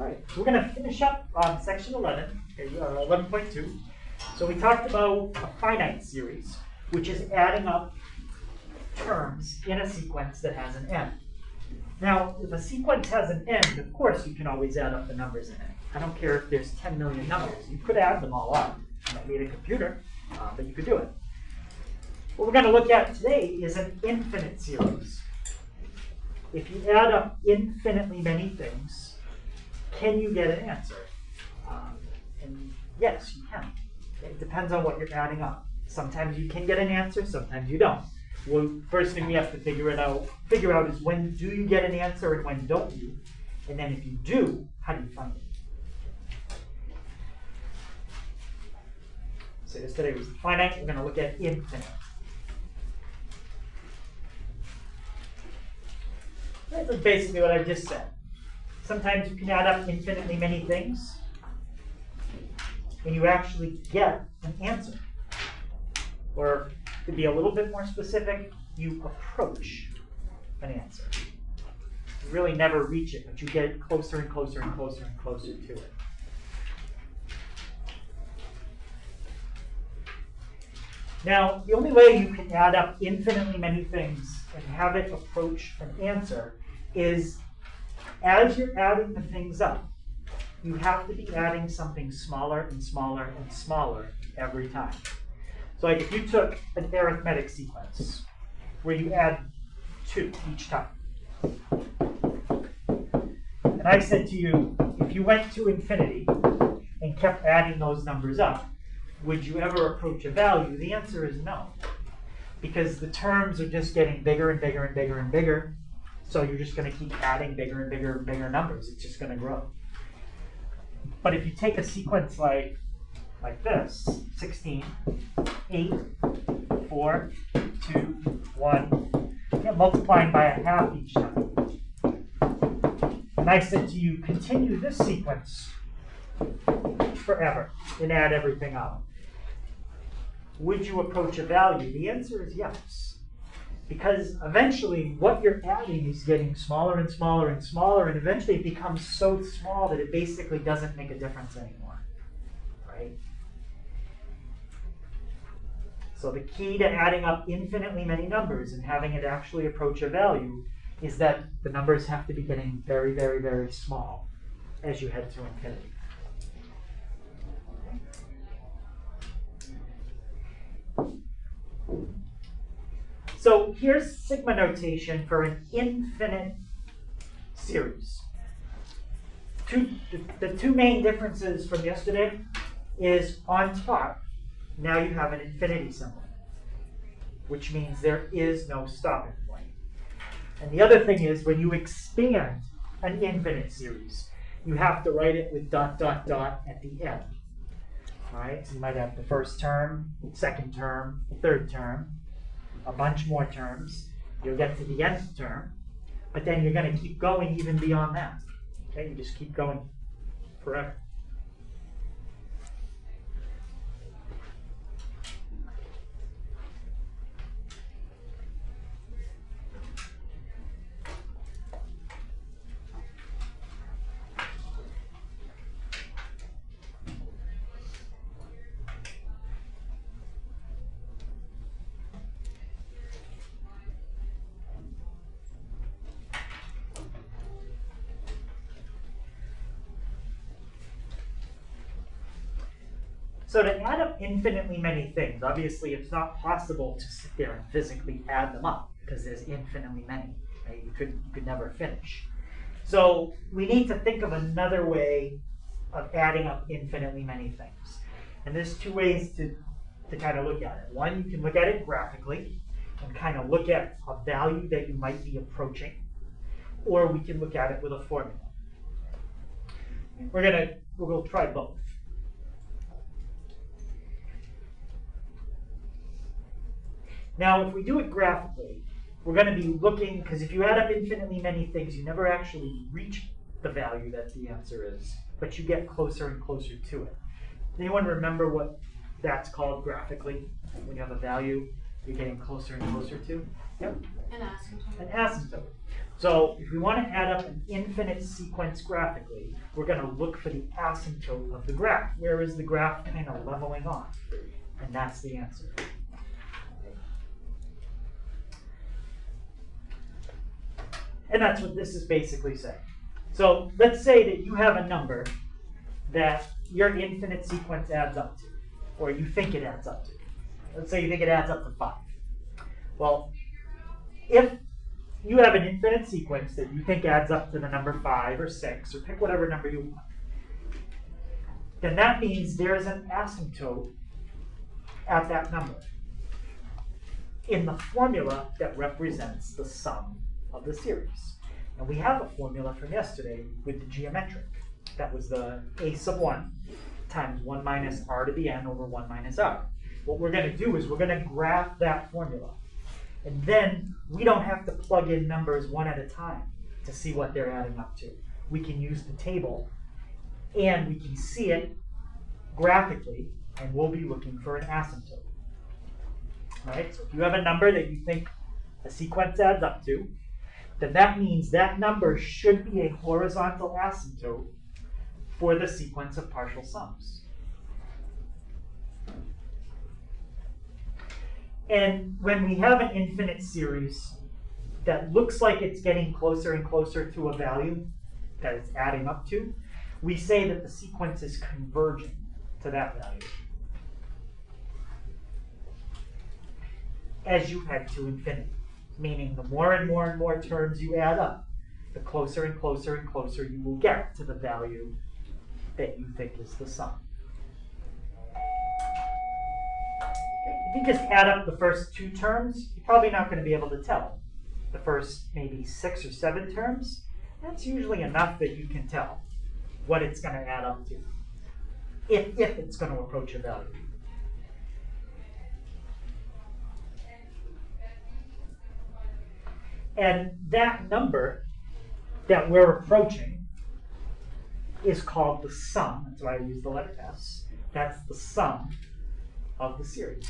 All right, we're going to finish up on section 11.2. So we talked about a finite series, which is adding up terms in a sequence that has an end. Now, if a sequence has an end, of course you can always add up the numbers in it. I don't care if there's 10 million numbers. You could add them all up. You don't need a computer, but you could do it. What we're going to look at today is an infinite series. If you add up infinitely many things, can you get an answer? And yes, you can. It depends on what you're adding up. Sometimes you can get an answer, sometimes you don't. Well, first thing we have to figure out is when do you get an answer and when don't you? And then if you do, how do you find it? So yesterday was finite, we're going to look at infinite. That's basically what I just said. Sometimes you can add up infinitely many things, and you actually get an answer. Or to be a little bit more specific, you approach an answer. You really never reach it, but you get closer and closer and closer and closer to it. Now, the only way you can add up infinitely many things and have it approach an answer is as you're adding the things up, you have to be adding something smaller and smaller and smaller every time. So like if you took an arithmetic sequence where you add 2 each time, and I said to you, if you went to infinity and kept adding those numbers up, would you ever approach a value? The answer is no, because the terms are just getting bigger and bigger and bigger and bigger, so you're just going to keep adding bigger and bigger and bigger numbers. It's just going to grow. But if you take a sequence like this, 16, 8, 4, 2, 1, you're multiplying by a half each time. And I said to you, continue this sequence forever and add everything up. Would you approach a value? The answer is yes. Because eventually what you're adding is getting smaller and smaller and smaller, and eventually it becomes so small that it basically doesn't make a difference anymore. Right? So the key to adding up infinitely many numbers and having it actually approach a value is that the numbers have to be getting very, very, very small as you head to infinity. So here's sigma notation for an infinite series. The two main differences from yesterday is on top, now you have an infinity symbol, which means there is no stopping point. And the other thing is when you expand an infinite series, you have to write it with ... at the end. All right, so you might have the first term, second term, third term, a bunch more terms. You'll get to the nth term, but then you're going to keep going even beyond that. Okay, you just keep going forever. So to add up infinitely many things, obviously it's not possible to sit there and physically add them up because there's infinitely many. Right? You could never finish. So we need to think of another way of adding up infinitely many things. And there's two ways to kind of look at it. One, you can look at it graphically and kind of look at a value that you might be approaching. Or we can look at it with a formula. We'll try both. Now, if we do it graphically, we're going to be looking, because if you add up infinitely many things, you never actually reach the value that the answer is, but you get closer and closer to it. Anyone remember what that's called graphically? When you have a value you're getting closer and closer to? Yep. An asymptote. An asymptote. So if we want to add up an infinite sequence graphically, we're going to look for the asymptote of the graph. Where is the graph kind of leveling off? And that's the answer. And that's what this is basically saying. So let's say that you have a number that your infinite sequence adds up to, or you think it adds up to. Let's say you think it adds up to 5. Well, if you have an infinite sequence that you think adds up to the number 5 or 6, or pick whatever number you want, then that means there's an asymptote at that number in the formula that represents the sum of the series. And we have a formula from yesterday with the geometric. That was the a sub 1 times 1 minus r to the n over 1 minus r. What we're going to do is we're going to graph that formula. And then we don't have to plug in numbers one at a time to see what they're adding up to. We can use the table, and we can see it graphically, and we'll be looking for an asymptote. All right, so if you have a number that you think a sequence adds up to, then that means that number should be a horizontal asymptote for the sequence of partial sums. And when we have an infinite series that looks like it's getting closer and closer to a value that it's adding up to, we say that the sequence is converging to that value as you head to infinity. Meaning the more and more and more terms you add up, the closer and closer and closer you will get to the value that you think is the sum. If you just add up the first 2 terms, you're probably not going to be able to tell. The first maybe 6 or 7 terms, that's usually enough that you can tell what it's going to add up to, if it's going to approach a value. And that number that we're approaching is called the sum. That's why I use the letter S. That's the sum of the series.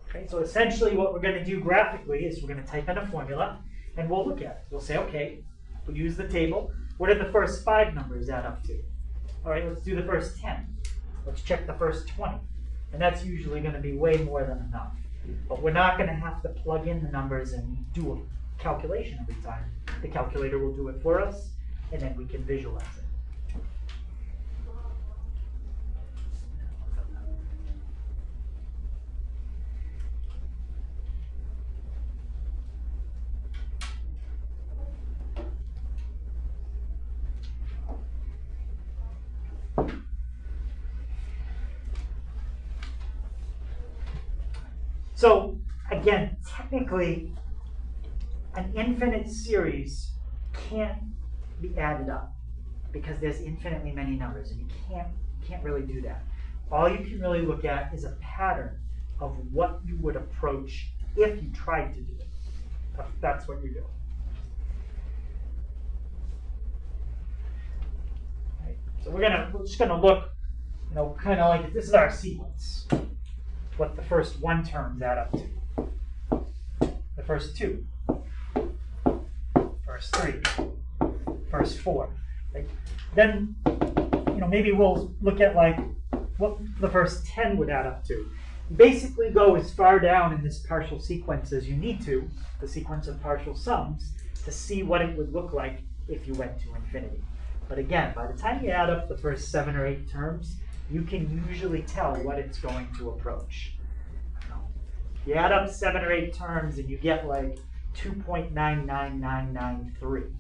Okay, so essentially what we're going to do graphically is we're going to type in a formula, and we'll look at it. We'll say, okay, we'll use the table. What do the first 5 numbers add up to? All right, let's do the first 10. Let's check the first 20. And that's usually going to be way more than enough. But we're not going to have to plug in the numbers and do a calculation every time. The calculator will do it for us, and then we can visualize it. So again, technically, an infinite series can't be added up because there's infinitely many numbers, and you can't really do that. All you can really look at is a pattern of what you would approach if you tried to do it. That's what you do. Right. So we're just gonna look, kind of like this is our sequence. What the first 1 terms add up to. The first 2. First 3. First 4. Right? Then, maybe we'll look at like what the first 10 would add up to. Basically go as far down in this partial sequence as you need to, the sequence of partial sums, to see what it would look like if you went to infinity. But again, by the time you add up the first 7 or 8 terms, you can usually tell what it's going to approach. You add up 7 or 8 terms and you get like 2.99993.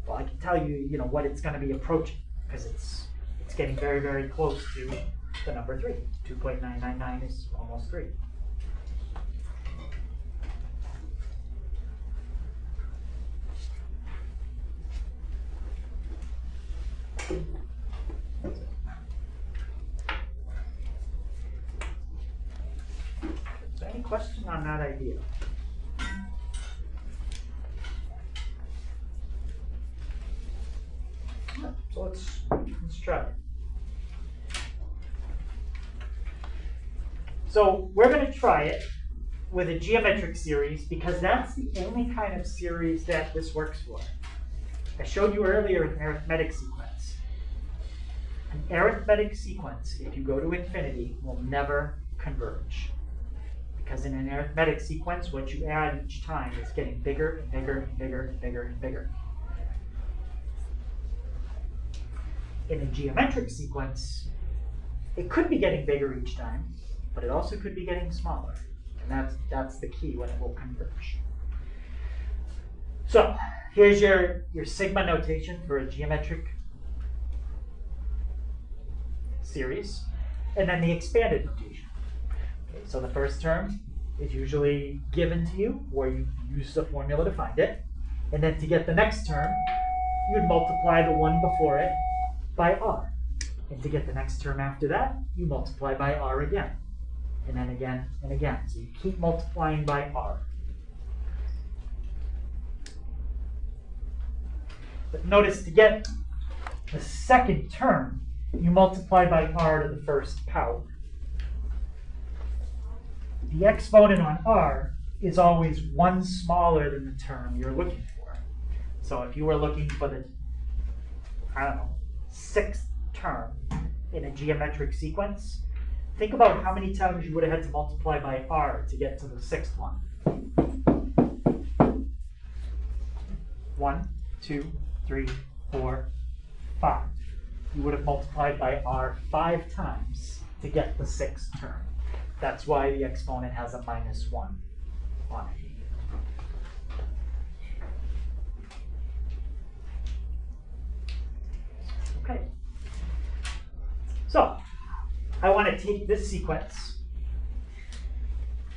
Well, I can tell you, what it's going to be approaching because it's getting very, very close to the number 3. 2.999 is almost 3. Any question on that idea? So let's try it. So we're going to try it with a geometric series because that's the only kind of series that this works for. I showed you earlier an arithmetic sequence. An arithmetic sequence, if you go to infinity, will never converge. Because in an arithmetic sequence, what you add each time is getting bigger and bigger and bigger and bigger and bigger. In a geometric sequence, it could be getting bigger each time, but it also could be getting smaller. And that's the key when it will converge. So here's your sigma notation for a geometric series, and then the expanded notation. Okay, so the first term is usually given to you, or you use the formula to find it. And then to get the next term, you would multiply the one before it by r. And to get the next term after that, you multiply by r again. And then again and again. So you keep multiplying by r. But notice to get the second term, you multiply by r to the first power. The exponent on r is always one smaller than the term you're looking for. So if you were looking for the, I don't know, sixth term in a geometric sequence, think about how many times you would have had to multiply by r to get to the sixth one. 1, 2, 3, 4, 5. You would have multiplied by r 5 times to get the sixth term. That's why the exponent has a -1 on it. Okay. So I want to take this sequence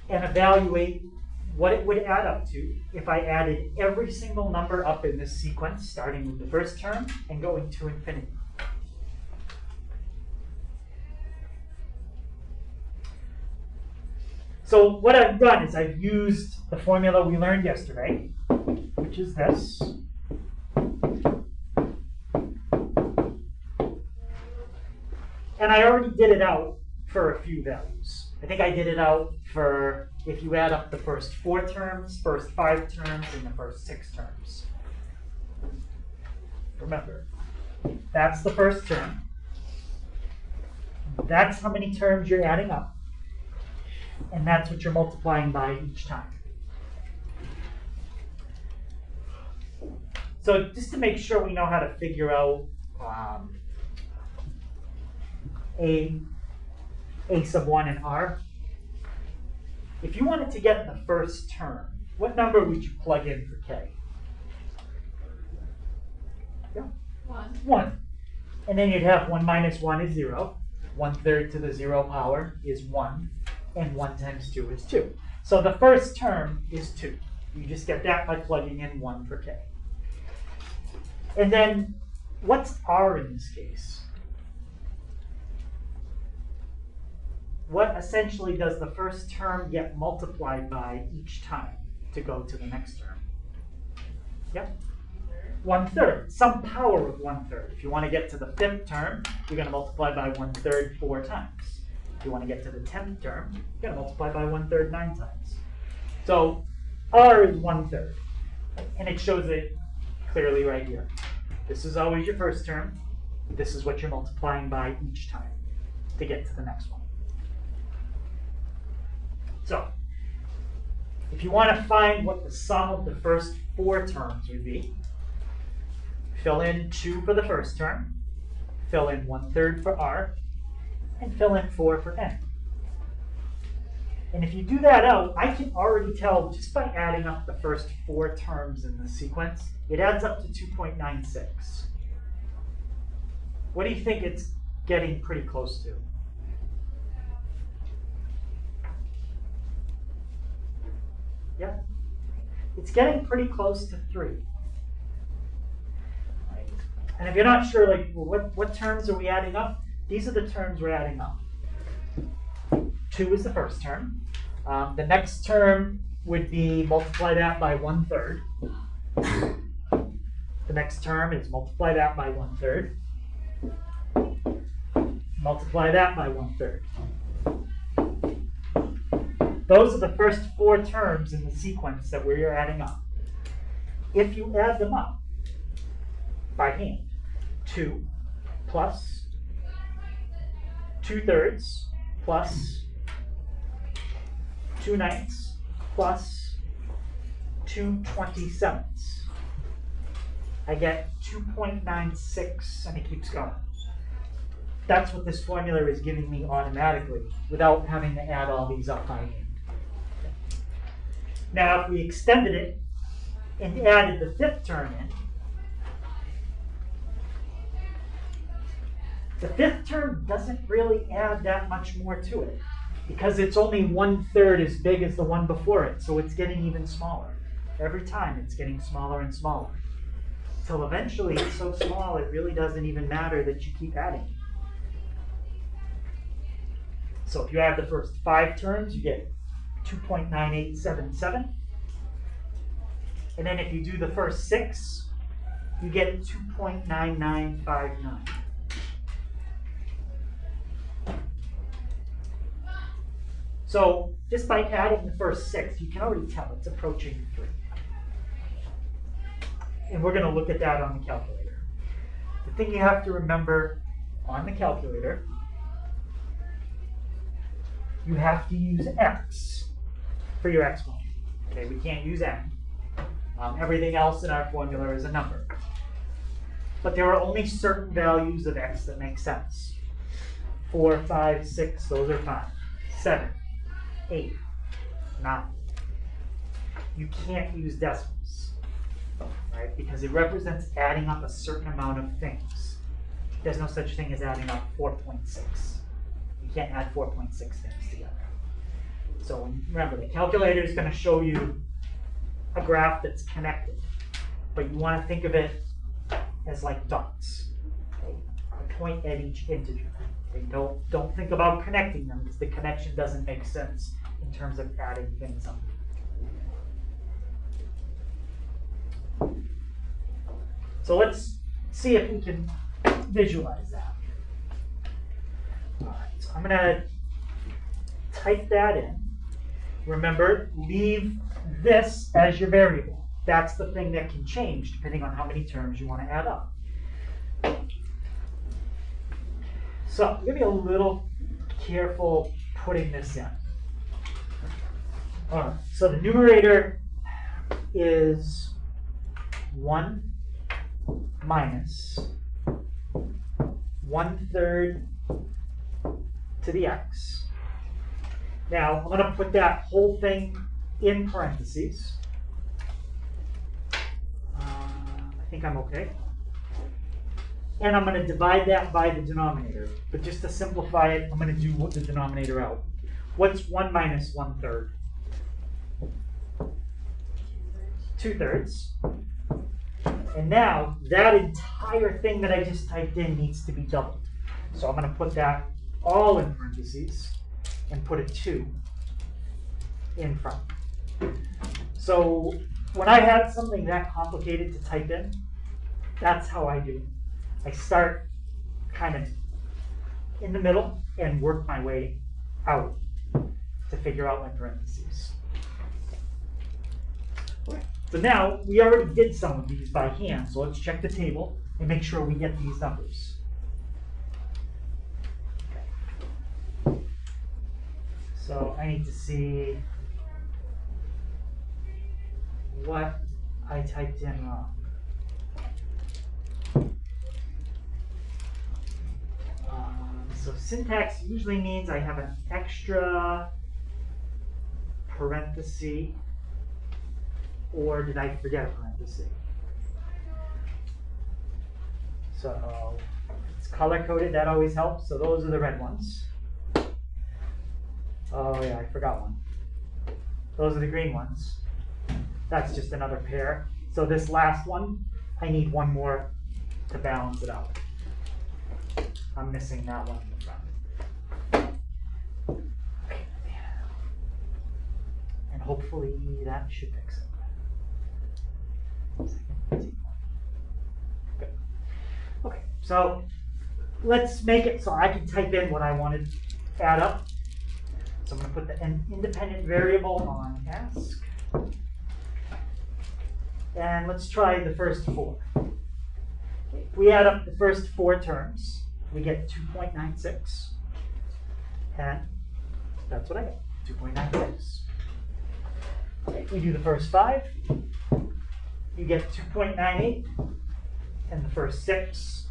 and evaluate what it would add up to if I added every single number up in this sequence, starting with the first term and going to infinity. So what I've done is I've used the formula we learned yesterday, which is this. And I already did it out for a few values. I think I did it out for if you add up the first 4 terms, first 5 terms, and the first 6 terms. Remember, that's the first term. That's how many terms you're adding up. And that's what you're multiplying by each time. So just to make sure we know how to figure out a sub 1 and r, if you wanted to get the first term, what number would you plug in for k? Yeah. 1. And then you'd have 1 minus 1 is 0. 1/3 to the 0 power is 1. And 1 times 2 is 2. So the first term is 2. You just get that by plugging in 1 for k. And then what's r in this case? What essentially does the first term get multiplied by each time to go to the next term? Yep. 1/3. Some power of 1/3. If you want to get to the 5th term, you're going to multiply by 1/3 4 times. If you want to get to the 10th term, you're going to multiply by 1/3 9 times. So r is 1/3. And it shows it clearly right here. This is always your first term. This is what you're multiplying by each time to get to the next one. So if you want to find what the sum of the first 4 terms would be, fill in 2 for the first term, fill in 1/3 for r, and fill in 4 for n. And if you do that out, I can already tell just by adding up the first 4 terms in the sequence, it adds up to 2.96. What do you think it's getting pretty close to? Yeah, it's getting pretty close to 3. And if you're not sure, like, well, what terms are we adding up? These are the terms we're adding up. 2 is the first term. The next term would be multiply that by 1/3. The next term is multiply that by 1/3. Multiply that by 1/3. Those are the first 4 terms in the sequence that we're adding up. If you add them up by hand, 2 plus 2/3 plus 2/9 plus 2/27. I get 2.96, and it keeps going. That's what this formula is giving me automatically without having to add all these up by hand. Now, if we extended it and added the 5th term in, the 5th term doesn't really add that much more to it because it's only 1/3 as big as the one before it, so it's getting even smaller. Every time it's getting smaller and smaller. Till eventually it's so small it really doesn't even matter that you keep adding. So if you add the first 5 terms, you get 2.9877. And then if you do the first 6, you get 2.9959. So just by adding the first 6, you can already tell it's approaching 3. And we're going to look at that on the calculator. The thing you have to remember on the calculator, you have to use x for your exponent. Okay, we can't use n. Everything else in our formula is a number. But there are only certain values of x that make sense. 4, 5, 6, those are fine. 7, 8, 9. You can't use decimals, right? Because it represents adding up a certain amount of things. There's no such thing as adding up 4.6. You can't add 4.6 things together. So remember, the calculator is going to show you a graph that's connected, but you want to think of it as like dots, okay? A point at each integer. Okay? Don't think about connecting them because the connection doesn't make sense in terms of adding things up. So let's see if we can visualize that. All right, so I'm going to type that in. Remember, leave this as your variable. That's the thing that can change depending on how many terms you want to add up. So I'm going to be a little careful putting this in. All right, so the numerator is 1 minus 1/3 to the x. Now, I'm going to put that whole thing in parentheses. I think I'm okay. And I'm going to divide that by the denominator. But just to simplify it, I'm going to do the denominator out. What's 1 minus 1/3? 2/3. And now, that entire thing that I just typed in needs to be doubled. So I'm going to put that all in parentheses and put a 2 in front. So when I have something that complicated to type in, that's how I do it. I start kind of in the middle and work my way out to figure out my parentheses. Okay. So now we already did some of these by hand, so let's check the table and make sure we get these numbers. So I need to see what I typed in wrong. So syntax usually means I have an extra parenthesis, or did I forget a parenthesis? So it's color coded, that always helps. So those are the red ones. Oh yeah, I forgot one. Those are the green ones. That's just another pair. So this last one, I need one more to balance it out. I'm missing that one in the front. And hopefully that should fix it. Good. Okay, so let's make it so I can type in what I wanted to add up. So I'm going to put the independent variable on ask. And let's try the first 4. If we add up the first 4 terms, we get 2.96. And that's what I get, 2.96. If we do the first 5, you get 2.98. And the first 6,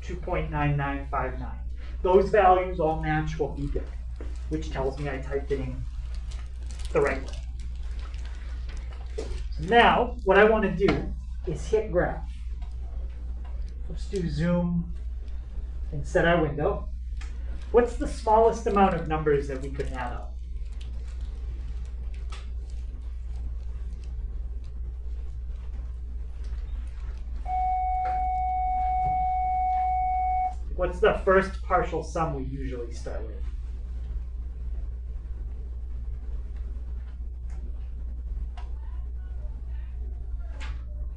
2.9959. Those values all match what we did, which tells me I typed it in the right way. So now, what I want to do is hit graph. Let's do zoom and set our window. What's the smallest amount of numbers that we could add up? What's the first partial sum we usually start with?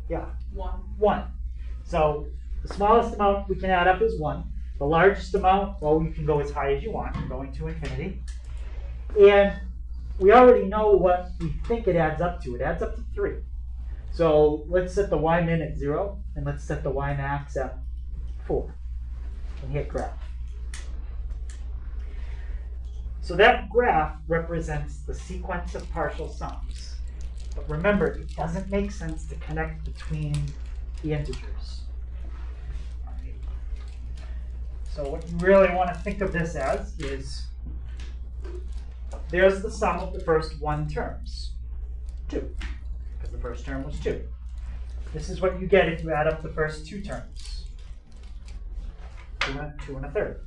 Yeah. 1. 1. So the smallest amount we can add up is 1. The largest amount, well, you can go as high as you want. You're going to infinity. And we already know what we think it adds up to. It adds up to 3. So let's set the y min at 0, and let's set the y max at 4. And hit graph. So that graph represents the sequence of partial sums. But remember, it doesn't make sense to connect between the integers. So what you really want to think of this as is, there's the sum of the first 1 terms, 2, because the first term was 2. This is what you get if you add up the first 2 terms. 2 and a third.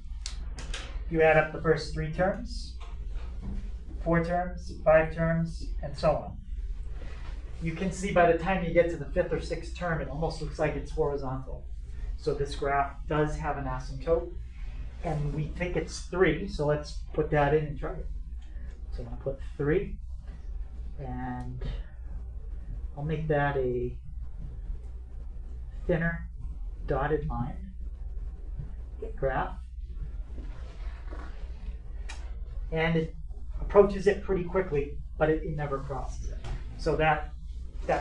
If you add up the first 3 terms, 4 terms, 5 terms, and so on. You can see by the time you get to the 5th or 6th term, it almost looks like it's horizontal. So this graph does have an asymptote, and we think it's 3, so let's put that in and try it. So I'm going to put 3, and I'll make that a thinner dotted line. Hit graph. And it approaches it pretty quickly, but it never crosses it. So that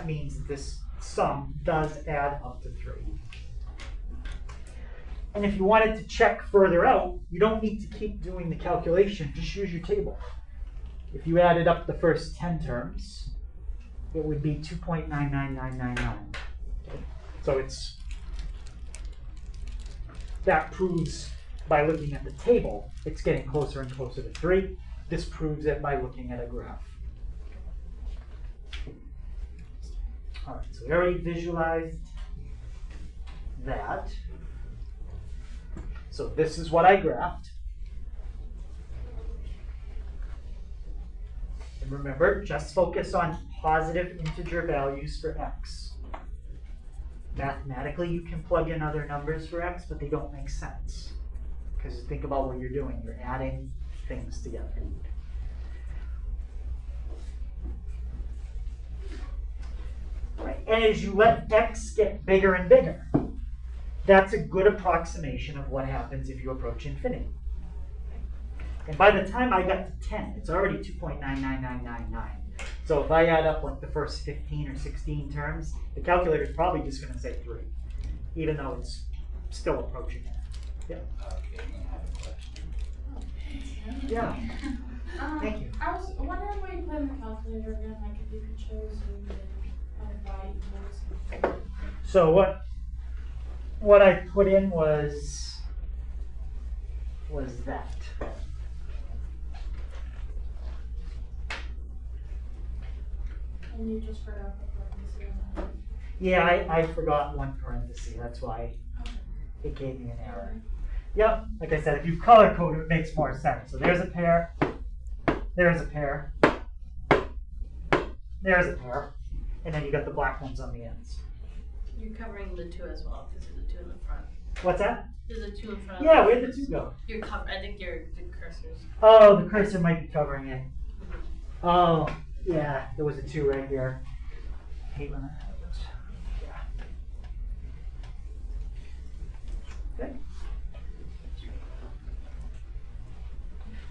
means that this sum does add up to 3. And if you wanted to check further out, you don't need to keep doing the calculation, just use your table. If you added up the first 10 terms, it would be 2.99999. Okay. So that proves by looking at the table, it's getting closer and closer to 3. This proves it by looking at a graph. All right, so we already visualized that. So this is what I graphed. And remember, just focus on positive integer values for x. Mathematically, you can plug in other numbers for x, but they don't make sense. Because think about what you're doing. You're adding things together. Right. And as you let x get bigger and bigger, that's a good approximation of what happens if you approach infinity. And by the time I got to 10, it's already 2.99999. So if I add up like the first 15 or 16 terms, the calculator is probably just going to say 3, even though it's still approaching it. Yeah. Okay, I have a question. Yeah. Thank you. I was wondering what you put in the calculator again, like if you could show zoom and y equals. So what I put in was that. And you just forgot the parentheses on that. Yeah, I forgot one parenthesis. That's why it gave me an error. Yep, like I said, if you color code it makes more sense. So there's a pair, there's a pair, there's a pair, and then you got the black ones on the ends. You're covering the 2 as well, because there's a 2 in the front. What's that? There's a 2 in front of Yeah, where'd the 2 go? You're cover. I think the cursor's. Oh, the cursor might be covering it. Oh, yeah, there was a 2 right here. I hate when that happens. Yeah.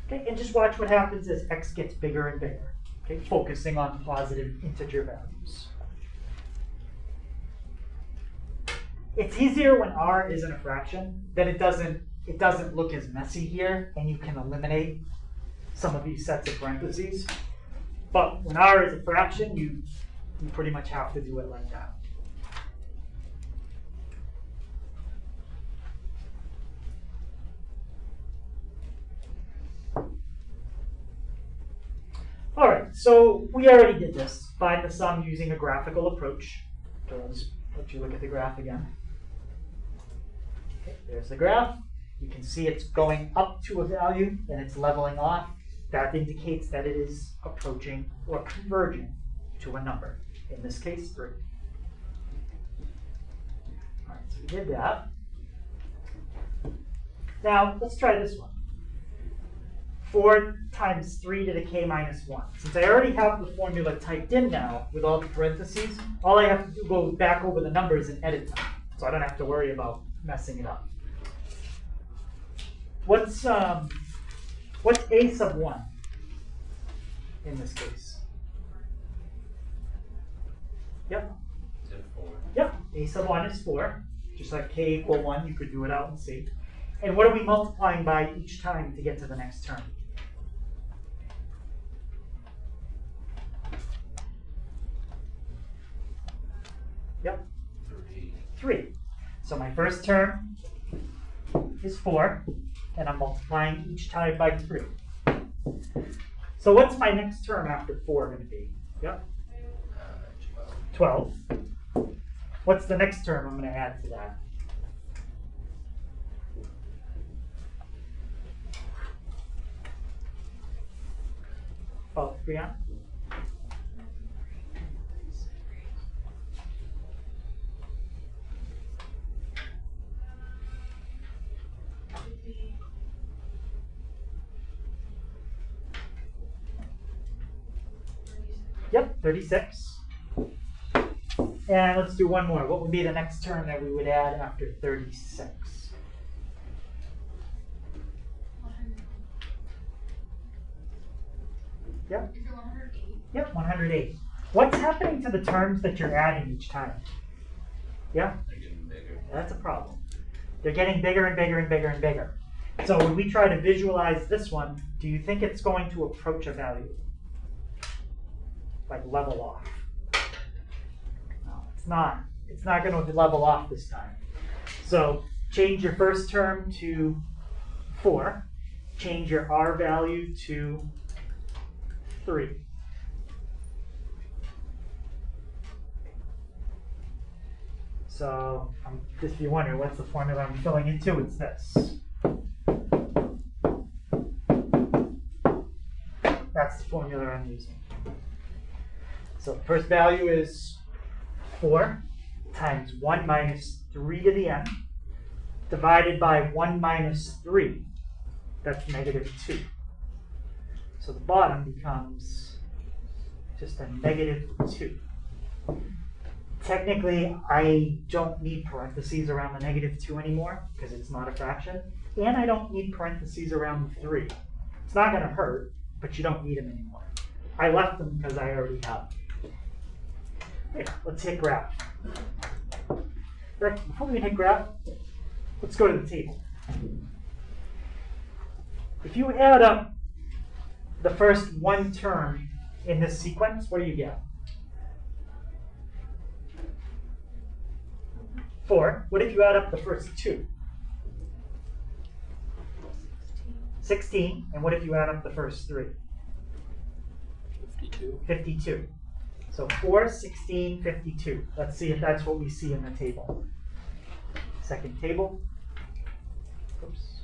Okay. Okay, and just watch what happens as x gets bigger and bigger. Okay, focusing on positive integer values. It's easier when r isn't a fraction, then it doesn't look as messy here, and you can eliminate some of these sets of parentheses. But when r is a fraction, you pretty much have to do it like that. All right, so we already did this. Find the sum using a graphical approach. So I'll just let you look at the graph again. Okay, there's the graph. You can see it's going up to a value and it's leveling off. That indicates that it is approaching or converging to a number. In this case, 3. All right, so we did that. Now, let's try this one. 4 times 3 to the k minus 1. Since I already have the formula typed in now with all the parentheses, all I have to do is go back over the numbers and edit them. So I don't have to worry about messing it up. What's a sub 1 in this case? Yep. Is it 4? Yep, a sub 1 is 4. Just like k equal 1, you could do it out and see. And what are we multiplying by each time to get to the next term? Yep. 3. So my first term is 4, and I'm multiplying each time by 3. So what's my next term after 4 going to be? Yep. 12. What's the next term I'm going to add to that? Oh, Brianna? Yep, 36. And let's do one more. What would be the next term that we would add after 36? Yep. Is it 108? Yep, 108. What's happening to the terms that you're adding each time? Yeah? They're getting bigger. That's a problem. They're getting bigger and bigger and bigger and bigger. So when we try to visualize this one, do you think it's going to approach a value? Like level off? No, it's not. It's not going to level off this time. So change your first term to 4. Change your r value to 3. So if you wonder what's the formula I'm filling into, it's this. That's the formula I'm using. So the first value is 4 times 1 minus 3 to the n divided by 1 minus 3. That's negative 2. So the bottom becomes just a negative 2. Technically, I don't need parentheses around the negative 2 anymore because it's not a fraction. And I don't need parentheses around the 3. It's not going to hurt, but you don't need them anymore. I left them because I already have them. Okay, let's hit graph. Right, before we hit graph, let's go to the table. If you add up the first one term in this sequence, what do you get? 4. What if you add up the first 2? 16. And what if you add up the first 3? 52. 52. So 4, 16, 52. Let's see if that's what we see in the table. Second table. Oops.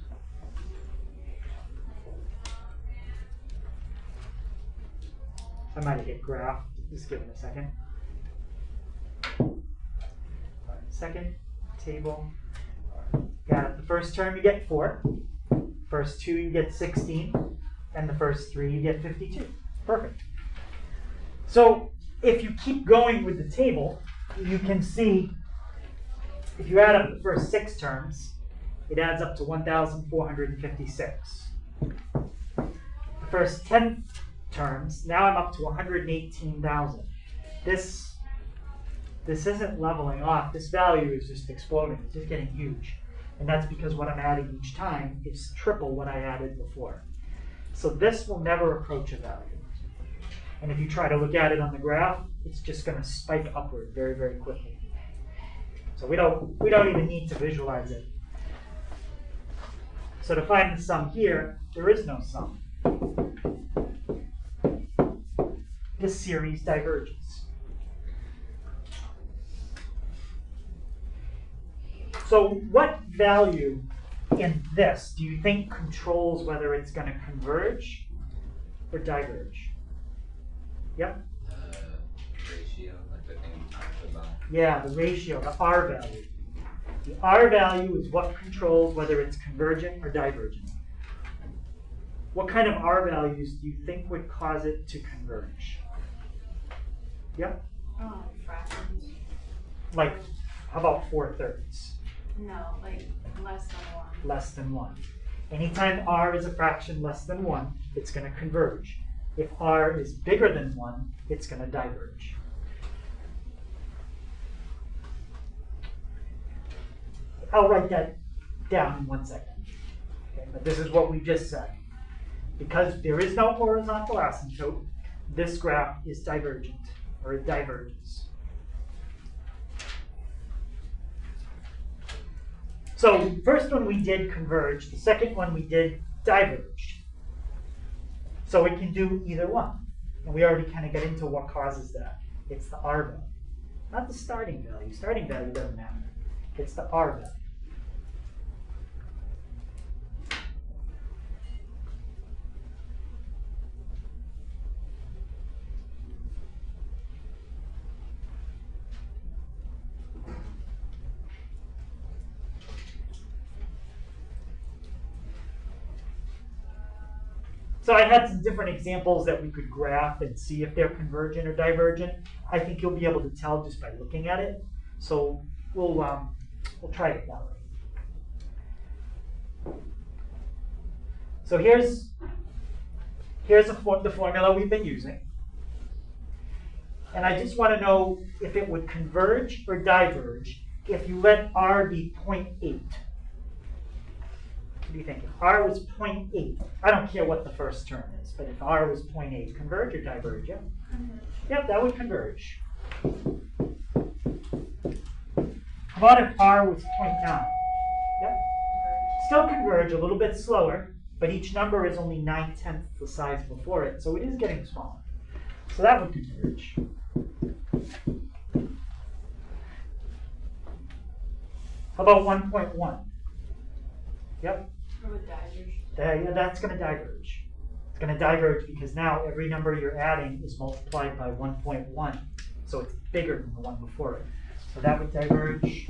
I might have hit graph. Just give it a second. Second table. Got it. The first term you get 4. First 2 you get 16. And the first 3 you get 52. Perfect. So if you keep going with the table, you can see if you add up the first 6 terms, it adds up to 1,456. first 10 terms. Now I'm up to 118,000. This isn't leveling off. This value is just exploding. It's just getting huge. And that's because what I'm adding each time is triple what I added before. So this will never approach a value. And if you try to look at it on the graph, it's just going to spike upward very, very quickly. So we don't even need to visualize it. So to find the sum here, there is no sum. This series diverges. So what value in this do you think controls whether it's going to converge or diverge? Yep. Ratio, like the thing we talked about. Yeah, the ratio, the R value. The R value is what controls whether it's convergent or divergent. What kind of R values do you think would cause it to converge? Yep. Fractions. Like, how about 4/3? No, like less than 1. Less than 1. Anytime R is a fraction less than 1, it's going to converge. If R is bigger than 1, it's going to diverge. I'll write that down in 1 second. Okay, but this is what we just said. Because there is no horizontal asymptote, this graph is divergent, or it diverges. So first one we did converge, the second one we did diverge. So it can do either one. And we already kind of get into what causes that. It's the R value, not the starting value. Starting value doesn't matter. It's the R value. So I had some different examples that we could graph and see if they're convergent or divergent. I think you'll be able to tell just by looking at it. So we'll try it that way. So here's the formula we've been using. And I just want to know if it would converge or diverge if you let R be 0.8. What do you think? If R was 0.8, I don't care what the first term is, but if R was 0.8, converge or diverge? Yeah? Converge. Yep, that would converge. How about if R was 0.9? Yep. Still converge, a little bit slower, but each number is only 9/10 the size before it, so it is getting smaller. So that would converge. How about 1.1? Yep. Or would diverge. Yeah, that's going to diverge. It's going to diverge because now every number you're adding is multiplied by 1.1. So it's bigger than the one before it. So that would diverge.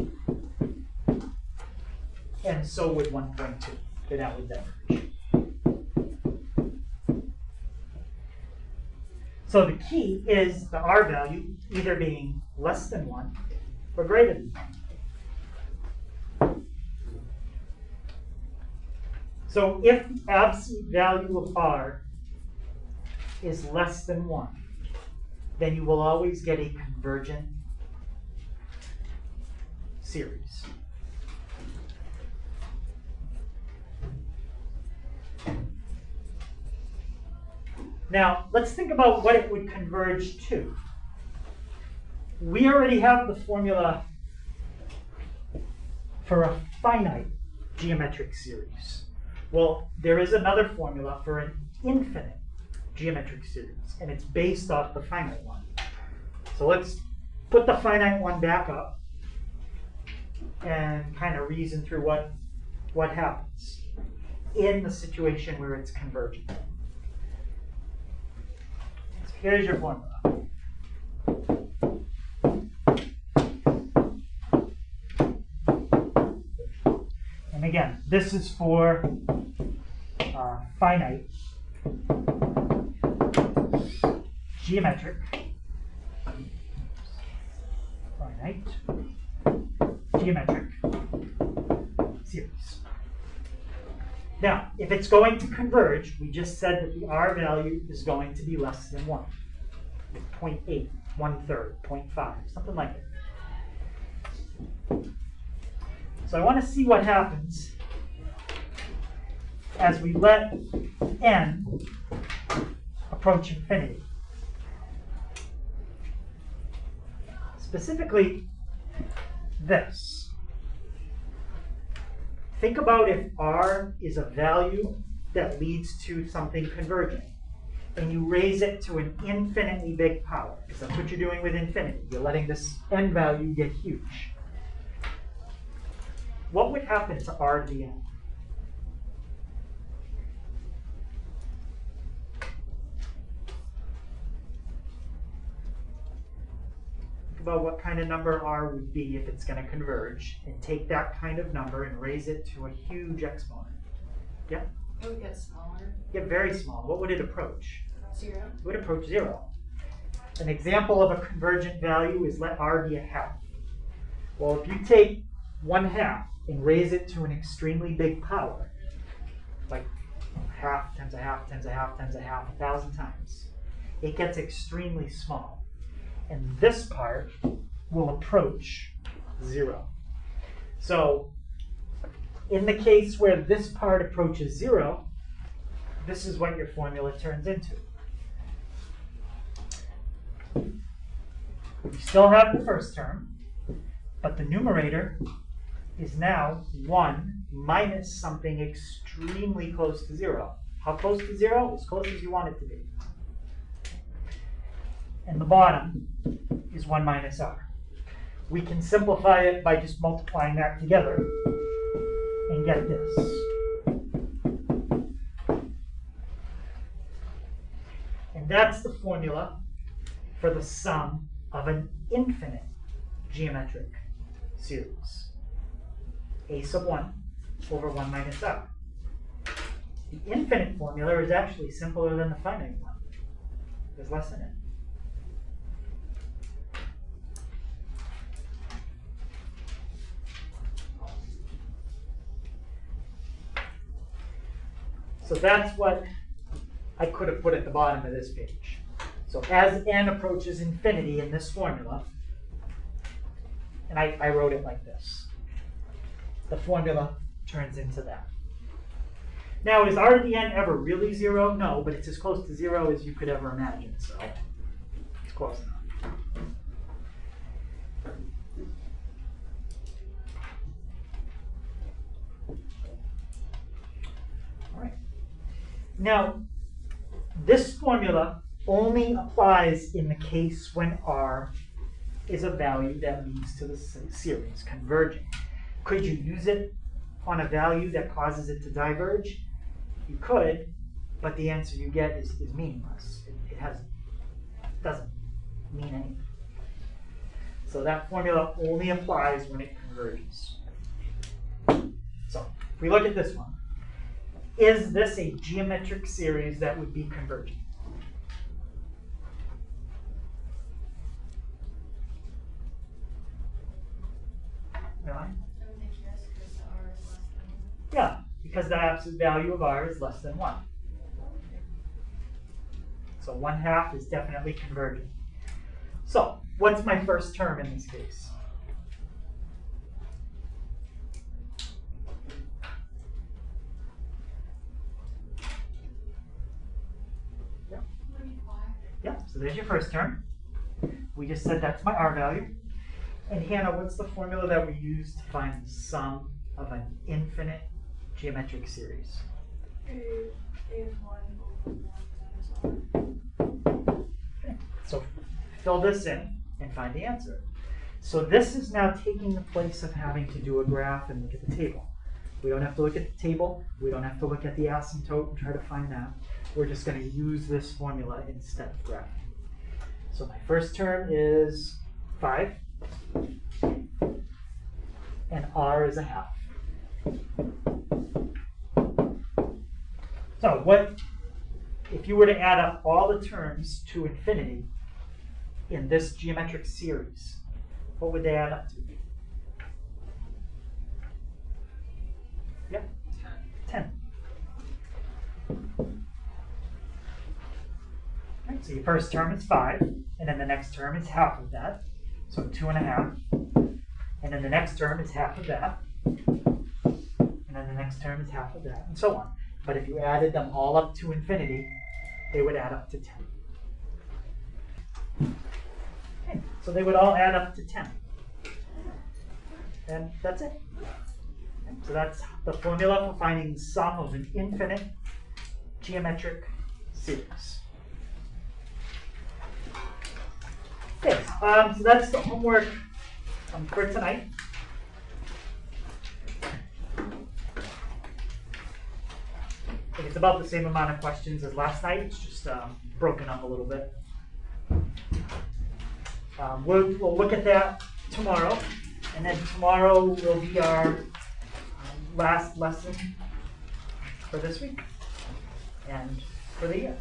And so would 1.2. Then that would diverge. So the key is the R value either being less than 1 or greater than 1. So if the absolute value of R is less than 1, then you will always get a convergent series. Now, let's think about what it would converge to. We already have the formula for a finite geometric series. Well, there is another formula for an infinite geometric series, and it's based off the finite one. So let's put the finite one back up and kind of reason through what happens in the situation where it's convergent. So here's your formula. And again, this is for finite geometric series. Now, if it's going to converge, we just said that the R value is going to be less than 1. 0.8, 1/3, 0.5, something like that. So I want to see what happens as we let n approach infinity. Specifically, this. Think about if R is a value that leads to something converging, and you raise it to an infinitely big power, because that's what you're doing with infinity. You're letting this n value get huge. What would happen to R to the n? About what kind of number R would be if it's going to converge, and take that kind of number and raise it to a huge exponent. Yeah? It would get smaller. Get very small. What would it approach? 0. It would approach 0. An example of a convergent value is let R be a half. Well, if you take 1/2 and raise it to an extremely big power, like half times a half times a half times a half 1,000 times, it gets extremely small. And this part will approach 0. So in the case where this part approaches 0, this is what your formula turns into. You still have the first term, but the numerator is now 1 minus something extremely close to 0. How close to 0? As close as you want it to be. And the bottom is 1 minus R. We can simplify it by just multiplying that together and get this. And that's the formula for the sum of an infinite geometric series. A sub 1 over 1 minus R. The infinite formula is actually simpler than the finite one. There's less in it. So that's what I could have put at the bottom of this page. So as n approaches infinity in this formula, and I wrote it like this, the formula turns into that. Now, is R to the n ever really 0? No, but it's as close to 0 as you could ever imagine, so it's close enough. All right. Now, this formula only applies in the case when R is a value that leads to the series converging. Could you use it on a value that causes it to diverge? You could, but the answer you get is meaningless. It doesn't mean anything. So that formula only applies when it converges. So if we look at this one, is this a geometric series that would be converging? Really? I would think yes, because the R is less than 1. Yeah, because the absolute value of R is less than 1. So 1/2 is definitely converging. So what's my first term in this case? Yeah, so there's your first term. We just said that's my R value. And Hannah, what's the formula that we use to find the sum of an infinite geometric series? A is 1 over 1 minus R. Okay. So fill this in and find the answer. So this is now taking the place of having to do a graph and look at the table. We don't have to look at the table. We don't have to look at the asymptote and try to find that. We're just going to use this formula instead of graphing. So my first term is 5. And R is 1/2. So what, if you were to add up all the terms to infinity in this geometric series, what would they add up to? Yeah, 10. Right, so your first term is 5, and then the next term is half of that, so 2.5. And then the next term is half of that, and then the next term is half of that, and so on. But if you added them all up to infinity, they would add up to 10. Okay, so they would all add up to 10. And that's it. Okay, so that's the formula for finding the sum of an infinite geometric series. Okay, so that's the homework for tonight. I think it's about the same amount of questions as last night. It's just broken up a little bit. We'll look at that tomorrow, and then tomorrow will be our last lesson for this week and for the year.